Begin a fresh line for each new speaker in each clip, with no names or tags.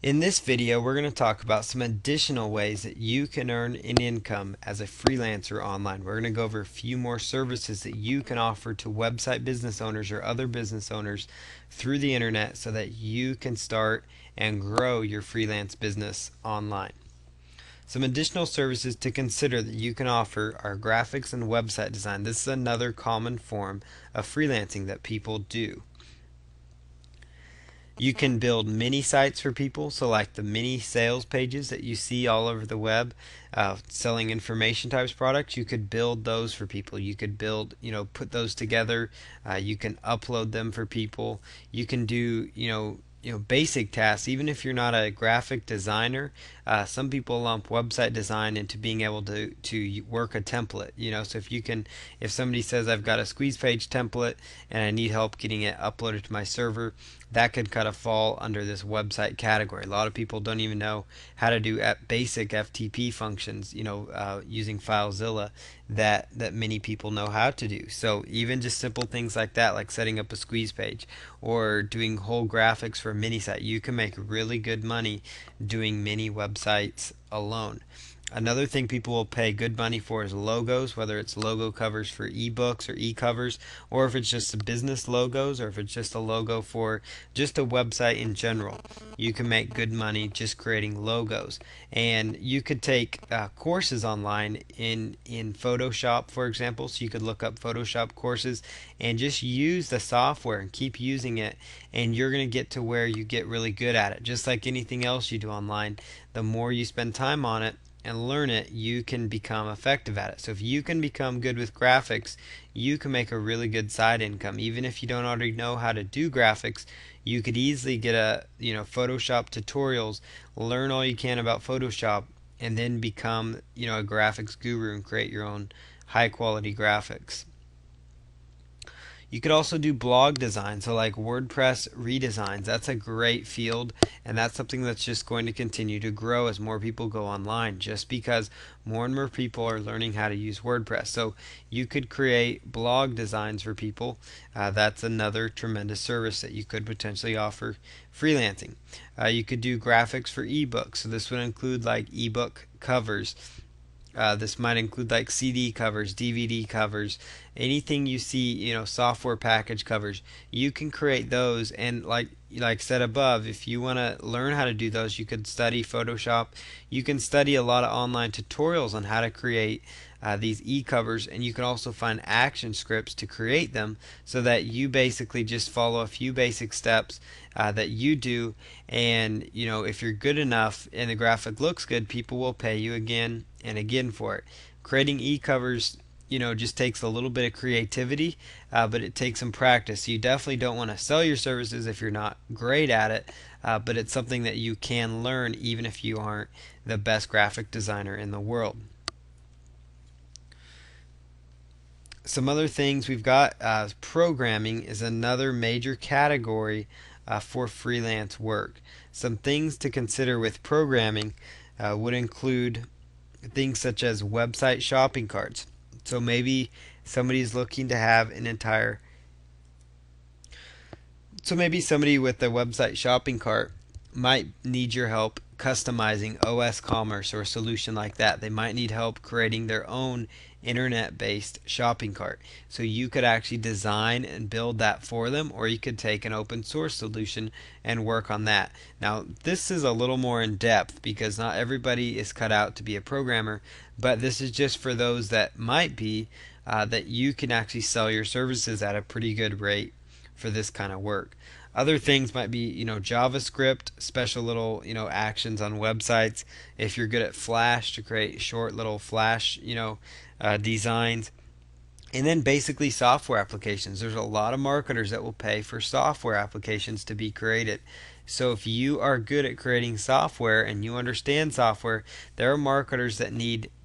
In this video, we're going to talk about some additional ways that you can earn an income as a freelancer online. We're going to go over a few more services that you can offer to website business owners or other business owners through the internet so that you can start and grow your freelance business online. Some additional services to consider that you can offer are graphics and website design. This is another common form of freelancing that people do. You can build mini sites for people, so like the mini sales pages that you see all over the web, selling information types products. You could build those for people. You could build, put those together. You can upload them for people. You can do, basic tasks. Even if you're not a graphic designer, some people lump website design into being able to work a template. So if somebody says I've got a squeeze page template and I need help getting it uploaded to my server, that could kind of fall under this website category. A lot of people don't even know how to do basic FTP functions, using FileZilla that many people know how to do. So even just simple things like that, like setting up a squeeze page or doing whole graphics for a mini site, you can make really good money doing mini websites alone. Another thing people will pay good money for is logos, whether it's logo covers for ebooks or e-covers, or if it's just business logos, or if it's just a logo for just a website in general. You can make good money just creating logos. And you could take courses online in Photoshop, for example. So you could look up Photoshop courses and just use the software and keep using it, and you're going to get to where you get really good at it. Just like anything else you do online, the more you spend time on it and learn it, you can become effective at it. So if you can become good with graphics, you can make a really good side income. Even if you don't already know how to do graphics, you could easily get Photoshop tutorials, learn all you can about Photoshop, and then become, a graphics guru and create your own high quality graphics. You could also do blog design, so like WordPress redesigns. That's a great field, and that's something that's just going to continue to grow as more people go online, just because more and more people are learning how to use WordPress. So you could create blog designs for people. That's another tremendous service that you could potentially offer freelancing. You could do graphics for ebooks, so this would include like ebook covers. This might include like CD covers, DVD covers, anything you see, software package covers. You can create those, and like said above, if you want to learn how to do those, you could study Photoshop. You can study a lot of online tutorials on how to create these e-covers, and you can also find action scripts to create them, so that you basically just follow a few basic steps that you do, and if you're good enough and the graphic looks good, people will pay you again and again for it. Creating e-covers, just takes a little bit of creativity, but it takes some practice. So you definitely don't want to sell your services if you're not great at it, but it's something that you can learn even if you aren't the best graphic designer in the world. Some other things we've got, programming is another major category for freelance work. Some things to consider with programming would include things such as website shopping carts. So maybe somebody's looking to have an entire so maybe somebody with a website shopping cart might need your help customizing OS commerce or a solution like that. They might need help creating their own internet-based shopping cart. So you could actually design and build that for them, or you could take an open source solution and work on that. Now, this is a little more in depth because not everybody is cut out to be a programmer, but this is just for those that might be, that you can actually sell your services at a pretty good rate for this kind of work. Other things might be, JavaScript, special little, actions on websites. If you're good at Flash, to create short little Flash, designs. And then basically software applications. There's a lot of marketers that will pay for software applications to be created. So if you are good at creating software and you understand software, there are marketers that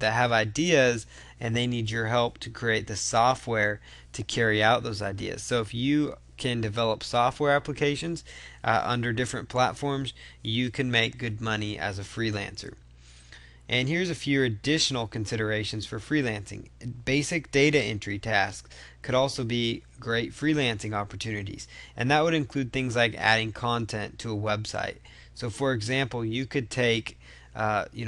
have ideas, and they need your help to create the software to carry out those ideas. So if you can develop software applications under different platforms, you can make good money as a freelancer. And here's a few additional considerations for freelancing. Basic data entry tasks could also be great freelancing opportunities, and that would include things like adding content to a website. So, for example, you could take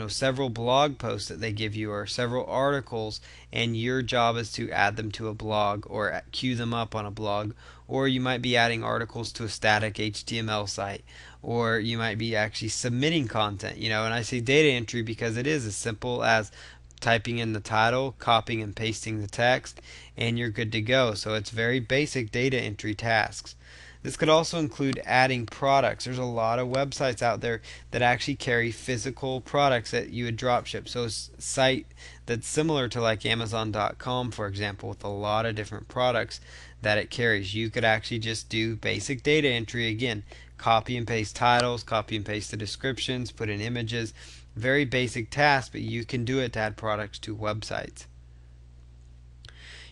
several blog posts that they give you or several articles, and your job is to add them to a blog or queue them up on a blog. Or you might be adding articles to a static HTML site, or you might be actually submitting content. And I say data entry because it is as simple as typing in the title, copying and pasting the text, and you're good to go. So it's very basic data entry tasks. This could also include adding products. There's a lot of websites out there that actually carry physical products that you would dropship. So a site that's similar to like Amazon.com, for example, with a lot of different products that it carries. You could actually just do basic data entry again. Copy and paste titles, copy and paste the descriptions, put in images. Very basic task, but you can do it to add products to websites.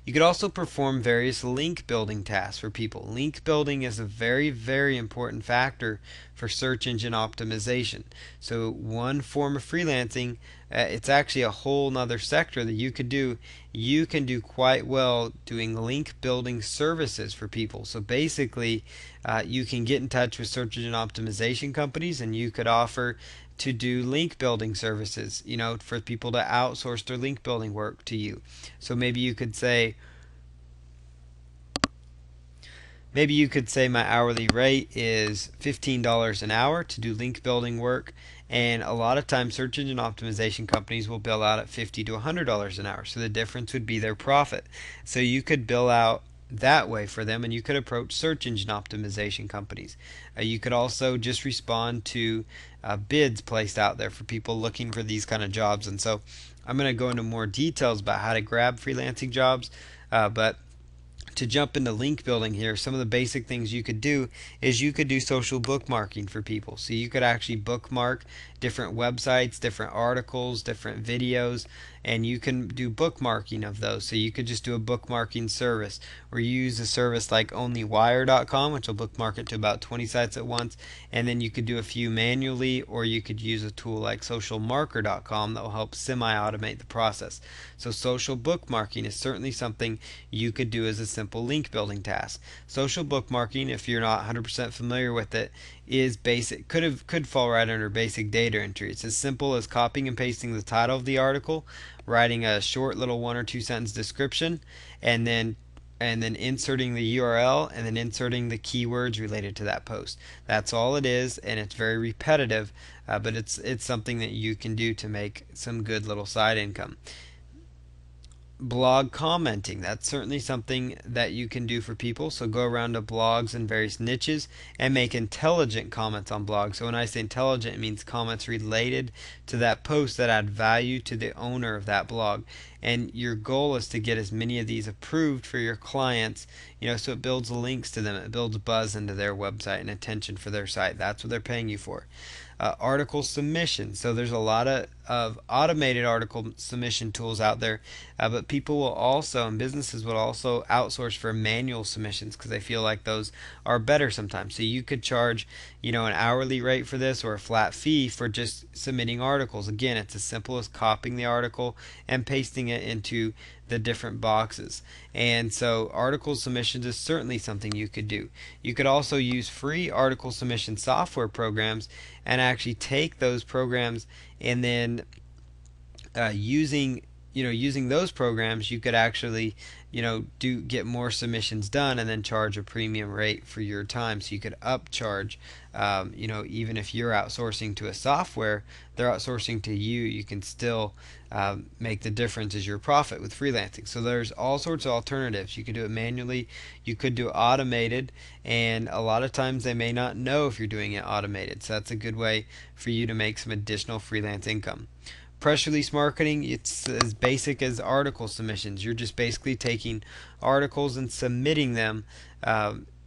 You could also perform various link building tasks for people. Link building is a very, very important factor for search engine optimization. So one form of freelancing, it's actually a whole nother sector that you could do. You can do quite well doing link building services for people. So basically, you can get in touch with search engine optimization companies, and you could offer to do link building services, for people to outsource their link building work to you. So maybe you could say my hourly rate is $15 an hour to do link building work, and a lot of times search engine optimization companies will bill out at $50 to $100 an hour. So the difference would be their profit. So you could bill out that way for them, and you could approach search engine optimization companies. You could also just respond to bids placed out there for people looking for these kind of jobs. And so I'm going to go into more details about how to grab freelancing jobs, but to jump into link building here, some of the basic things you could do is you could do social bookmarking for people. So you could actually bookmark different websites, different articles, different videos, and you can do bookmarking of those. So you could just do a bookmarking service, or you use a service like onlywire.com, which will bookmark it to about 20 sites at once, and then you could do a few manually, or you could use a tool like socialmarker.com that will help semi-automate the process. So social bookmarking is certainly something you could do as a simple link building task. Social bookmarking, if you're not 100% familiar with it, is basic, could fall right under basic data entry. It's as simple as copying and pasting the title of the article, writing a short little 1 or 2 sentence description, and then inserting the URL, and then inserting the keywords related to that post. That's all it is, and it's very repetitive, but it's something that you can do to make some good little side income. Blog commenting, that's certainly something that you can do for people. So go around to blogs in various niches and make intelligent comments on blogs. So when I say intelligent, it means comments related to that post that add value to the owner of that blog. And your goal is to get as many of these approved for your clients, so it builds links to them, it builds buzz into their website and attention for their site. That's what they're paying you for. Article submission. So there's a lot of automated article submission tools out there, but people will also, and businesses will also outsource for manual submissions because they feel like those are better sometimes. So you could charge, an hourly rate for this or a flat fee for just submitting articles. Again, it's as simple as copying the article and pasting it into the different boxes. And so article submissions is certainly something you could do. You could also use free article submission software programs and actually take those programs, and then using those programs, you could actually get more submissions done and then charge a premium rate for your time. So you could upcharge, even if you're outsourcing to a software, they're outsourcing to you, you can still make the difference as your profit with freelancing. So there's all sorts of alternatives. You could do it manually, you could do it automated, and a lot of times they may not know if you're doing it automated. So that's a good way for you to make some additional freelance income. Press release marketing, it's as basic as article submissions. You're just basically taking articles and submitting them.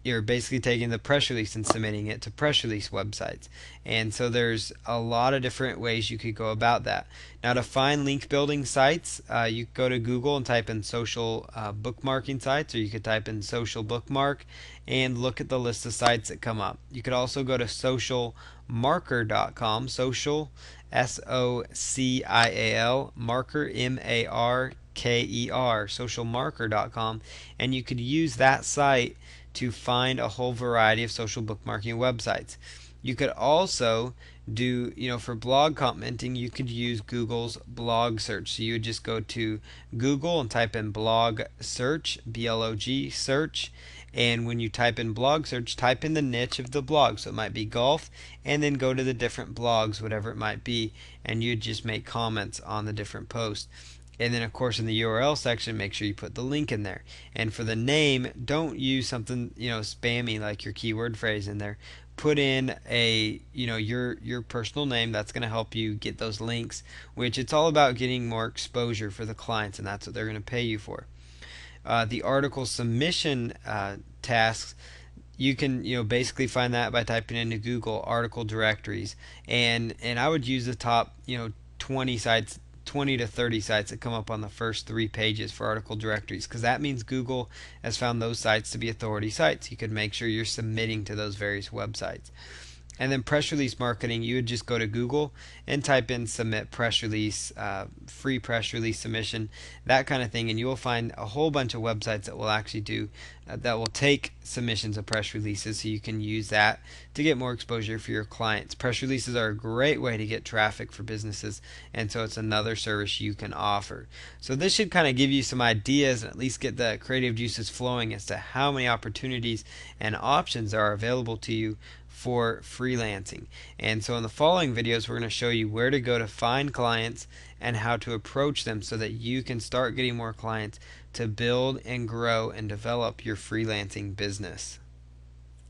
You're basically taking the press release and submitting it to press release websites. And so there's a lot of different ways you could go about that. Now, to find link building sites, you could go to Google and type in social bookmarking sites, or you could type in social bookmark and look at the list of sites that come up. You could also go to socialmarker.com, social SOCIAL, marker, MARKER, socialmarker.com, and you could use that site to find a whole variety of social bookmarking websites. You could also do, for blog commenting, you could use Google's blog search. So you would just go to Google and type in blog search, BLOG search, and when you type in blog search, type in the niche of the blog. So it might be golf, and then go to the different blogs, whatever it might be, and you just make comments on the different posts. And then, of course, in the URL section, make sure you put the link in there. And for the name, don't use something, spammy like your keyword phrase in there. Put in your personal name. That's going to help you get those links, which it's all about getting more exposure for the clients, and that's what they're going to pay you for. The article submission tasks, you can basically find that by typing into Google article directories, and I would use the top 20 sites, 20 to 30 sites that come up on the first 3 pages for article directories, because that means Google has found those sites to be authority sites. You could make sure you're submitting to those various websites. And then press release marketing, you would just go to Google and type in submit press release, free press release submission, that kind of thing, and you will find a whole bunch of websites that will actually do that will take submissions of press releases, so you can use that to get more exposure for your clients. Press releases are a great way to get traffic for businesses, and so it's another service you can offer. So this should kind of give you some ideas and at least get the creative juices flowing as to how many opportunities and options are available to you for freelancing. And so in the following videos, we're going to show you where to go to find clients and how to approach them so that you can start getting more clients to build and grow and develop your freelancing business.